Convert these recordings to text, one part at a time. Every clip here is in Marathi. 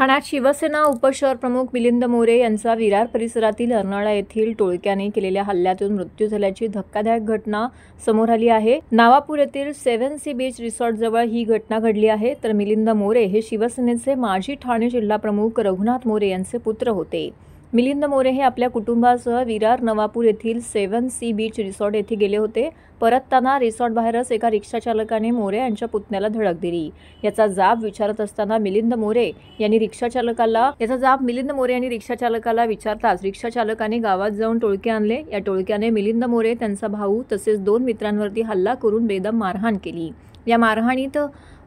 ठाण्यात शिवसेना उपशहर प्रमुख मिलिंद मोरे यांचा विरार परिसरातील अर्नाळा येथील टोळक्याने केलेल्या हल्ल्यातून मृत्यू झाल्याची धक्कादायक घटना समोर आली आहे। नावापूर येथील 7 सी बीच रिसॉर्ट जवळ ही घटना घडली आहे। तर मिलिंद मोरे हे शिवसेनेचे माजी ठाणे जिल्हा प्रमुख रघुनाथ मोरे यांचे पुत्र होते। मिलिंद मोरे हे आपल्या कुटुंबासह विरार नवापूर येथील 7 सी बीच रिसॉर्ट येथे गेले होते। परतताना रिसॉर्ट बाहेरच एका रिक्षा चालकाने मोरे यांच्या पुतण्याला धडक दिली। याचा जाब विचारत असताना मिलिंद मोरे यांनी रिक्षा चालकाला विचारताच रिक्षा चालकाने गावात जाऊन टोळके आणले। या टोळक्याने मिलिंद मोरे, त्यांचा भाऊ तसेच 2 मित्रांवरती हल्ला करून बेदम मारहाण केली। या मारहाणीत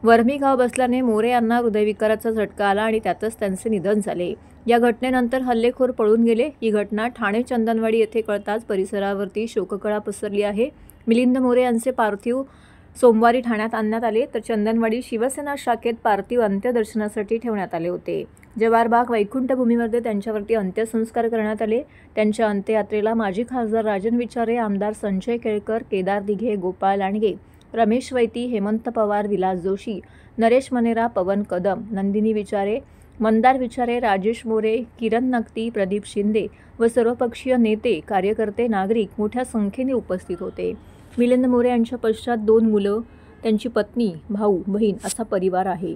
वर्मी घाव बसल्याने मोरे यांना हृदयविकाराचा झटका आला आणि त्यातच त्यांचे निधन झाले। या घटनेनंतर हल्लेखोर पळून गेले। ही घटना ठाणे चंदनवाडी येथे कळताच परिसरावरती शोककळा पसरली आहे। मिलिंद मोरे यांचे पार्थिव सोमवारी ठाण्यात आणण्यात आले, तर चंदनवाडी शिवसेना शाखेत पार्थिव अंत्यदर्शनासाठी ठेवण्यात आले होते। जवाहरबाग वैकुंठ भूमीमध्ये त्यांच्यावरती अंत्यसंस्कार करण्यात आले। त्यांच्या अंत्ययात्रेला माजी खासदार राजन विचारे, आमदार संजय केळकर, केदार दिघे, गोपाळ लांडगे, रमेश वैती, हेमंत पवार, विलास जोशी, नरेश मनेरा, पवन कदम, नंदिनी विचारे, मंदार विचारे, राजेश मोरे, किरण नक्ती, प्रदीप शिंदे व सर्वपक्षीय नेते, कार्यकर्ते, नागरिक मोठ्या संख्येने उपस्थित होते। मिलिंद मोरे यांच्या पश्चात 2 मुलं, त्यांची पत्नी, भाऊ, बहीण असा परिवार आहे।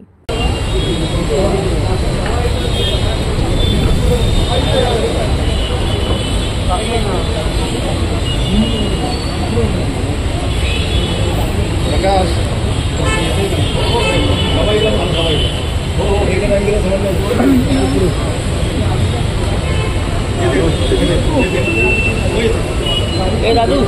दादू